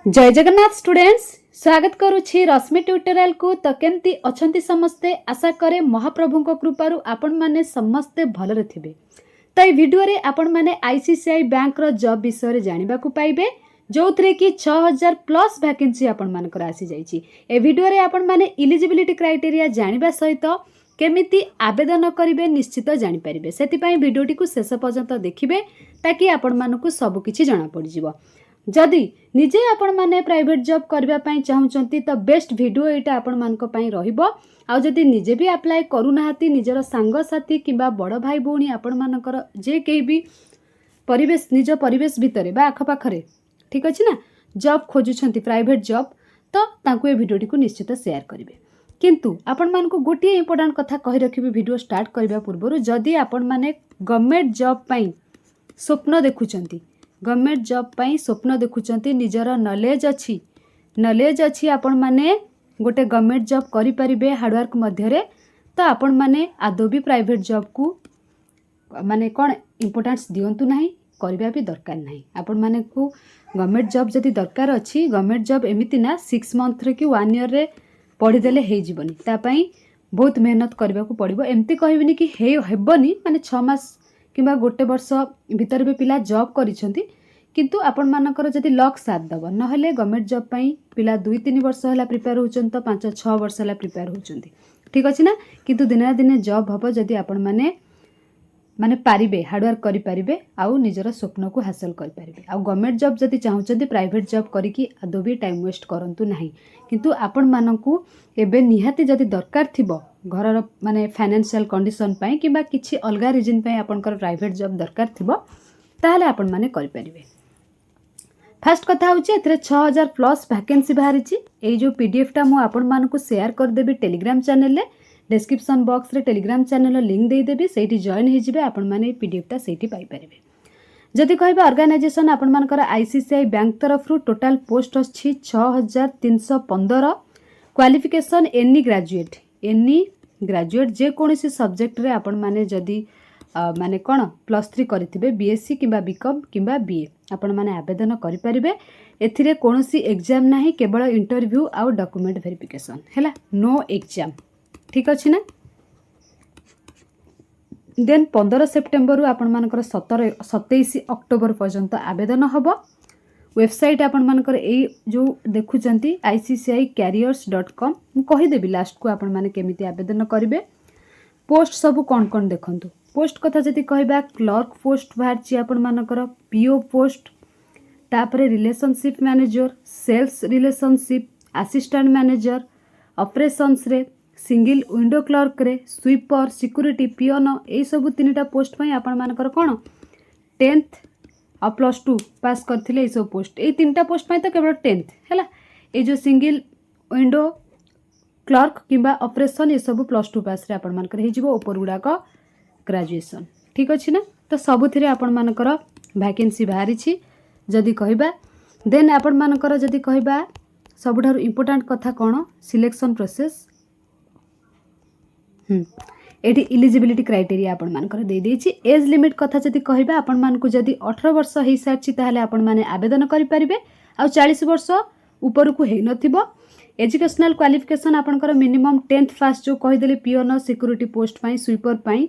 जय जगन्नाथ स्टूडेंट्स स्वागत करुछि रश्मि ट्यूटोरियल को। तो केमती अछंती समस्ते आशा करे महाप्रभु को कृपारु आपण माने समस्ते भलरे थिबे। तो ये वीडियो रे आपण माने आईसीआईसीआई बैंक रो जॉब विषय रे जानिबा को पाइबे जो थरे कि 6000 प्लस वैकेंसी आपण मानकर आसी जाईछि। ए वीडियो रे आपण माने एलिजिबिलिटी क्राइटेरिया जानिबा सहित केमिति आवेदन करिवे निश्चित जानि परिबे। सेति पई वीडियोटी को शेष पर्यंत देखिबे ताकि आपण मानकु सब किछि जाना पड़ जिवो। जदि निजे आपण माने प्राइवेट जॉब करबा पई चाहुचंती तो बेस्ट वीडियो एटा आपण मानक पई रहिबो। आ जदि निजे भी अप्लाई करू नाहाती निजर सांग साथी किबा बड़ भाई भौणी आपण मानकर जे केही भी परिवेश निज परिवेश भितरे बा आख पाखरे ठीक अछि ना जॉब खोजुछंती प्राइवेट जॉब तो तांको ए वीडियोटी को निश्चित शेयर करिवे। किंतु आपण मानक गोटे इंपोर्टेंट कथा कहि रखिबे वीडियो स्टार्ट करबा पूर्व जदि आपण माने गवर्नमेंट जॉब पई स्वप्न देखुचंती गवर्नमेंट जॉब पई स्वप्न देखुचंती निजर नॉलेज अच्छी आपण माने गोटे गवर्नमेंट जॉब करि परिबे हार्डवर्क मध्यरे तो आपण माने आदौ भी प्राइवेट जॉब को माने कोन इंपोर्टेंस दियंतु नाही करबा भी दरकार नाही। आपण माने को गवर्नमेंट जॉब जदि दरकार अछि गवर्नमेंट जॉब एमिति ना 6 मंथ रे कि 1 ईयर रे पढ़ी देले हे जीवनी ता पई बहुत मेहनत करबा को पड़िबो। एमती कहबिनी कि हे हेबनी माने 6 मास किंबा गोटे वर्ष भीतर भी पिला जॉब करिसेंती किंतु आपण मानकर जदि लक साथ दब नहले गवर्नमेंट जॉब पई पिला 2-3 वर्ष होला प्रिपेयर होचन तो 5-6 वर्ष होला प्रिपेयर होचंती ठीक अछि ना। किंतु दिने दिने जॉब हबो जदि आपण माने पारिबे हार्डवर्क करि पारिबे आउ निजर स्वप्न को हासिल करि पारिबे। आउ गवर्नमेंट जॉब जदि चाहुचंती प्राइवेट जॉब करिकि आदौ भी टाइम वेस्ट करंतु नाही। किंतु आपण मानकू एबे निहाती जदि दरकार थिबो घरर माने फाइनेंशियल कंडीशन पई किबा किछि अलगा रीजन पई आपनकर प्राइवेट जॉब दरकार थिबो ताहले आपण माने करि पारिबे। फर्स्ट कथा होची एथरे 6000 प्लस वैकेंसी बाहरी ए जो पीडीएफ टा मु आपण मानकू शेयर कर देबी टेलीग्राम चैनल रे डिस्क्रिप्शन बॉक्स रे टेलीग्राम चैनल लिंक दे देबी सेठी जॉइन हे जिवे आपण माने पीडीएफ टा सेठी पाई परिबे। जदि कहबा ऑर्गेनाइजेशन आपण मानकर आईसीआईसीआई बैंक तरफ रु टोटल पोस्ट अछि 6315 क्वालिफिकेशन एनी ग्रेजुएट जे कोनोसी सब्जेक्ट रे आपण माने जदि माने कोन +3 करिथिबे बीएससी किबा बीकॉम किबा बीए आपण माने आवेदन करि परिबे। एथिरे कोनोसी एग्जाम नाही केवल इंटरव्यू आउ डॉक्यूमेंट वेरिफिकेशन हैला नो एग्जाम ठीक अछि ना। देन 15 सेप्टेम्बर रु आपण मानकर 27 अक्टोबर पर्यंत आवेदन हबो। वेबसाइट आपण मानकर ए जो देखुचंती iccicareers.com मु कहि देबी लास्ट को आपण माने केमिति आवेदन करिवे। पोस्ट सब कोन देखंतु पोस्ट कथा जदि कहबा क्लर्क पोस्ट बाहरची आपण मानकर पीओ पोस्ट तापरे relationship manager sales relationship assistant manager operations रे सिंगल विंडो क्लर्क रे स्वीपर सिक्यूरिटी पियोन ए सब तीनटा पोस्ट पई आपण मानकर कोन 10th और +2 पास करथिले ए सब पोस्ट ए तीनटा पोस्ट पई तो केवल 10th हैला। ए जो सिंगल विंडो क्लर्क किंबा ऑपरेशन ए सब +2 पास रे आपण मानकर हे जिवो ऊपर गुडा को ग्रेजुएशन ठीक अछि ना। तो सबुथिरे आपण मानकर वैकेंसी बाहरी छी जदि कहबा देन आपण मानकर जदि कहबा सबुठार इंपोर्टेंट कथा कोन सिलेक्शन प्रोसेस एटी एलिजिबिलिटी क्राइटेरिया आपण मानकर दे देछि। एज लिमिट कथा जदि कहबा आपण मानकु जदि 18 वर्ष हे सारछि ताहले आपण माने आवेदन करि परिबे आ 40 वर्ष ऊपर को हे नथिबो। एजुकेशनल क्वालिफिकेशन आपनकर मिनिमम 10th पास जो कहि देले पियोन सिक्यूरिटी पोस्ट पई स्वीपर पई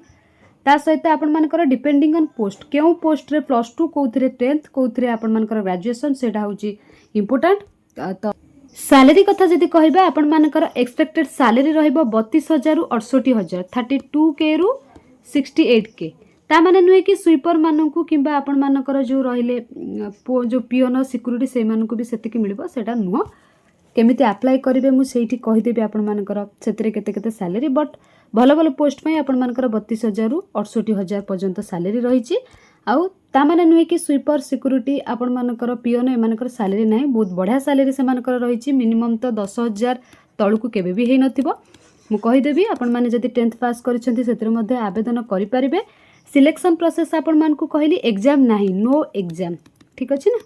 ता सहित आपण मानकर डिपेंडिंग ऑन पोस्ट केउ पोस्ट रे +2 कोउथरे 10th कोउथरे आपण मानकर ग्रेजुएशन सेटा होची इंपोर्टेंट। तो सैलरी कथा जदि कहबा आपण मानकर एक्सपेक्टेड सैलरी रहइबो 32000 रु 68000 32k रु 68k ता माने नुहे कि स्वीपर मानकू किंबा आपण मानकर जो रहिले जो पियोन सिक्यूरिटी से मानकू भी सेति कि मिलबो सेटा नुह केमिति अप्लाई करिवे मु सेठी कहि देबी आपण मानकर सेतरे केते केते सैलरी बट भलो भलो पोस्ट पई आपण मानकर 32000 रु 68000 पर्यंत सैलरी रहिछि। आउ ता माने नुहे कि स्वीपर सिक्यूरिटी आपण मानकर पियोन ए मानकर सैलरी नाही बहुत बढ़िया सैलरी से मानकर रहिछि मिनिमम तो 10000 तळकु केबे भी हे नथिबो। मु कहि देबी आपण माने जदि 10th पास करिसेंती सेतरे मध्ये आवेदन करि परिबे। सिलेक्शन प्रोसेस आपण मानकु कहली एग्जाम नाही नो एग्जाम ठीक अछि ना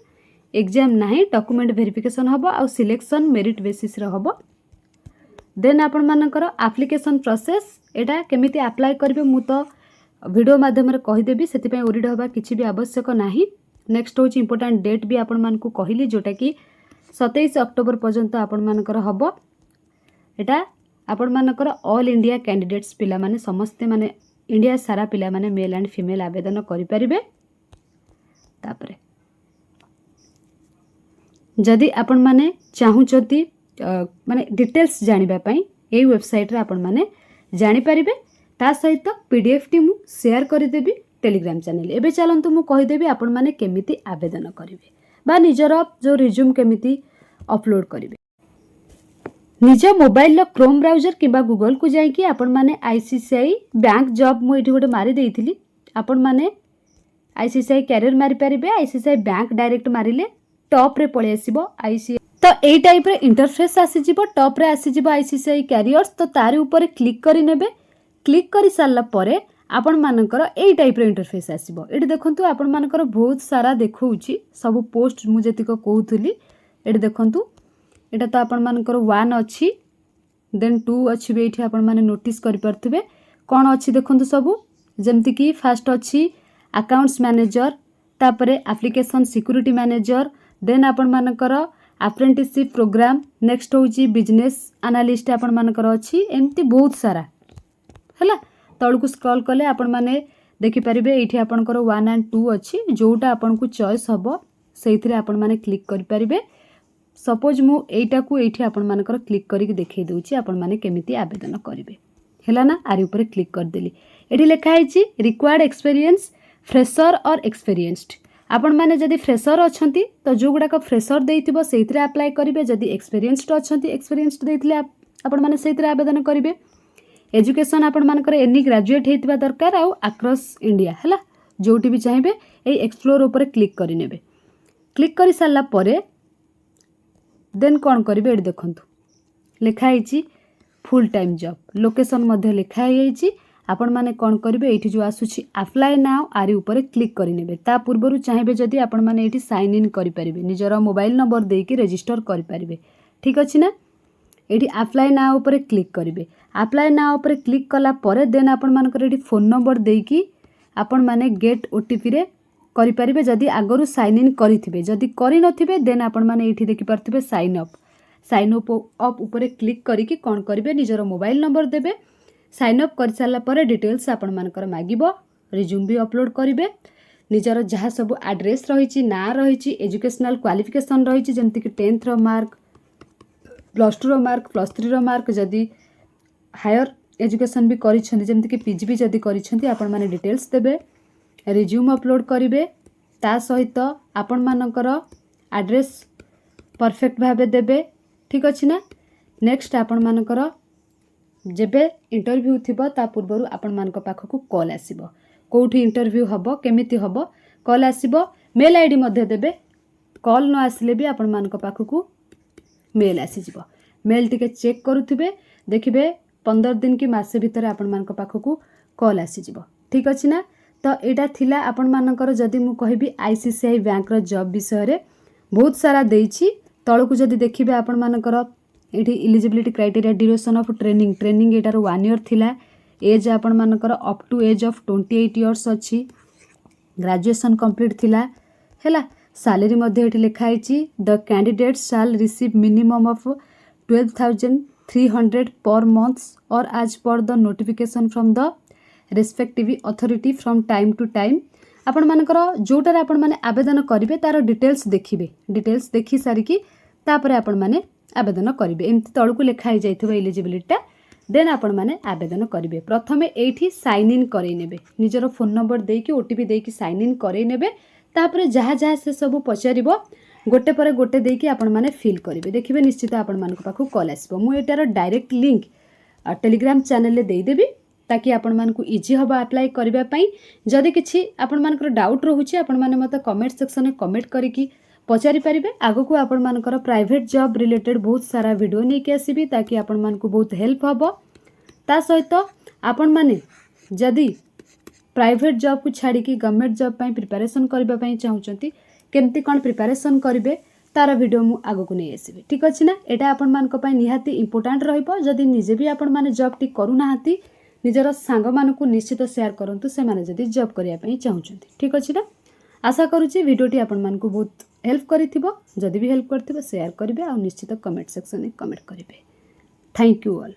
एग्जाम नाही डॉक्यूमेंट वेरिफिकेशन हबो आ सिलेक्शन मेरिट बेसिस रे हबो। देन आपण मानकर एप्लिकेशन प्रोसेस एटा केमिति अप्लाई करबे मु तो वीडियो माध्यम रे कहि देबी सेति पय ओरिड हबा किछि भी आवश्यक नाही। नेक्स्ट होची इंपोर्टेंट डेट भी आपण मानकु कहली जोटा कि 27 अक्टोबर पर्यंत आपण मानकर हबो एटा आपण मानकर ऑल इंडिया कैंडिडेट्स पिला माने समस्ते माने इंडिया सारा पिला माने मेल एंड फीमेल आवेदन करि परिबे। तापरे जदि आपण माने चाहुचती माने डिटेल्स जानिबा पई ए वेबसाइट रे आपण माने जानि परिबे। ता सहित पीडीएफ टी मु शेयर करि देबी टेलीग्राम चैनल। एबे चलंतु मु कहि देबी आपण माने केमिति आवेदन करिवे बा निजर जो रिज्यूम केमिति अपलोड करिवे। निज मोबाइल क्रोम ब्राउजर किंबा गूगल को जाई कि आपण माने आईसीसीआई बैंक जॉब मु एठी गोटे मारी देइथिली। आपण माने आईसीसीआई कैरियर मारी परिबे। आईसीसीआई बैंक डायरेक्ट मारिले टॉप रे पळे आसीबो आईसीआई तो एई टाइप रे इंटरफेस आसी जिवो। टॉप रे आसी जिवो आईसीसीआई कैरियर्स। तो तारे ऊपर क्लिक करि नेबे। क्लिक करि सारला परे आपण मानकर एई टाइप रे इंटरफेस आसीबो। एठी देखंतु आपण मानकर बहुत सारा देखौची सब पोस्ट मु जतिक कहउथली। एठी देखंतु एटा तो आपण मानकर 1 अछि देन 2 अछि बे एठी आपण माने नोटिस करि परथिबे कोन अछि देखंतु सब जेमति कि फर्स्ट अछि अकाउंट्स मैनेजर तापरे एप्लीकेशन सिक्योरिटी मैनेजर देन आपण मानकर अप्रेंटिसशिप प्रोग्राम नेक्स्ट होची बिजनेस एनालिस्ट आपण मानकर अछि एमती बहुत सारा हला। तळकु स्क्रॉल कले आपण माने देखि परिबे एठी आपनकर 1 एंड 2 अछि जोटा आपनको चॉइस हबो सेइथिरे आपण माने क्लिक करि परिबे। सपोज मु एटा को एठी आपण मानकर क्लिक करिक देखै दउची आपण माने केमिति आवेदन करिवे हैला ना। आरि ऊपर क्लिक कर देली। एठी लिखा आइची रिक्वायर्ड एक्सपीरियंस फ्रेशर और एक्सपीरियंस्ड। आपण माने जदि फ्रेशर अछंती तो जो गुडा का फ्रेशर देइथिबो सेइथिरे अप्लाई करिवे। जदि एक्सपीरियंस्ड अछंती एक्सपीरियंस्ड देइथिले आपण माने सेइथिरे आवेदन करिवे। एजुकेशन आपण मानकर एनी ग्रेजुएट हेतिबा दरकार आ अक्रॉस इंडिया हैला। जोटी भी चाहिए ए एक्सप्लोर ऊपर क्लिक करि नेबे। क्लिक करि सारला परे देन कोन करिवे एठी देखंतु लिखा आइची फुल टाइम जॉब लोकेशन मध्ये लिखा आइची। आपण माने कोन करिवे एठी जो आसुची अप्लाई नाउ आरि ऊपर क्लिक करि नेबे। ता पूर्वरु चाहिए जदि आपण माने एठी साइन इन करि परिबे निजर मोबाइल नंबर देई कि रजिस्टर करि परिबे। ठीक अछि ना। एठी अप्लाई नाउ ऊपर क्लिक करिवे। अप्लाई नाउ ऊपर क्लिक कला परे देन आपण मानकर एठी फोन नंबर देई कि आपण माने गेट ओटीपी रे करि परिबे जदि आगरु साइन इन करिथिबे। जदि करि नथिबे देन आपण माने एठी देखि परथिबे साइन अप ऊपर क्लिक करी कि कोन करिवे निजर मोबाइल नंबर देबे। साइन अप कर सारला परे डिटेल्स आपण मानकर मागिबो। रिज्यूम भी अपलोड करिवे। निजर जहा सब एड्रेस रहिछि ना रहिछि एजुकेशनल क्वालिफिकेशन रहिछि जेमति कि 10th रो मार्क +2 रो मार्क +3 रो मार्क जदि हायर एजुकेशन भी करिछन्ति जेमति कि पीजी भी जदि करिछन्ति आपण माने डिटेल्स देबे। रिज्यूम अपलोड करिवे। ता सहित आपण मानकर एड्रेस परफेक्ट भाबे देबे। ठीक अछि ना। नेक्स्ट आपण मानकर जेबे इंटरव्यू थिबो ता पूर्वरु आपण मानक पाखकु कॉल आसीबो। कोठी इंटरव्यू हबो केमिति हबो कॉल आसीबो। मेल आईडी मध्ये देबे। कॉल न आसिले भी आपण मानक पाखकु मेल आसी जिवो। मेल टिके चेक करूथिबे देखिबे 15 दिन की मासे भितर आपण मानक पाखकु कॉल आसी जिवो। ठीक अछि ना। तो एटा थिला आपण मानकर जदि मु कहिबी आईसीसीआई बैंक रो जॉब विषय रे बहुत सारा देइछि। तळकु जदि देखिबे आपण मानकर एठी eligibility criteria duration of training एटार 1 ईयर थिला। एज आपण मानकर up to age of 28 years अछि। ग्रेजुएशन कंप्लीट थिला हैला। सैलरी मध्ये एठी लिखा आइछि the candidate shall receive minimum of 12,300 per months और as per the notification from the respective authority from time to time. आपण मानकर जोटार आपण माने आवेदन करिवे तार डिटेल्स देखिबे। डिटेल्स देखि सारी कि तापरे आपण माने आवेदन करिवे। एमति तळकु लेखा ही जाइथबो एलिजिबिलिटीटा देन आपण माने आवेदन करिवे। प्रथमे एठी साइन इन करै नेबे निजर फोन नंबर देकी ओटीपी देकी साइन इन करै नेबे। तापरे जहा जहा से सब पचारिबो गोटे पर गोटे देकी आपण माने फिल करिवे। देखिबे निश्चित आपण मानक पाखु कॉल आसीबो। मु एटार डायरेक्ट लिंक टेलीग्राम चैनल ले देई देबी ताकि आपण मानकु इजी हबा अप्लाई करबा पई। जदि किछि आपण मानकर डाउट रहूछि आपण माने मते कमेंट सेक्शन में कमेंट करिकि पचारि परिबे। आगो को आपण मानकर प्राइवेट जॉब रिलेटेड बहुत सारा वीडियो नै के आसीबी ताकि आपण मानकु बहुत हेल्प हबो। ता सहित आपण माने जदि प्राइवेट जॉब को छाड़ी कि गवर्नमेंट जॉब पई प्रिपरेशन करबा पई चाहुचंती केमती कोन प्रिपरेशन करिवे तार वीडियो मु आगो को नै आसीबी। ठीक अछि ना। एटा आपण मानक पई निहाती इंपोर्टेंट रहइबो। जदि निजे भी आपण माने जॉब टी करू नाहाती निजर सांग मानकु निश्चित शेयर करंतु से माने जदि जॉब करिया पई चाहुचंती। ठीक अछि ना। आशा करूची वीडियोटी आपण मानकु बहुत हेल्प करिथिबो जदि भी हेल्प करथिबो शेयर करिवे आ निश्चित कमेंट सेक्शन में कमेंट करिवे। Thank you all.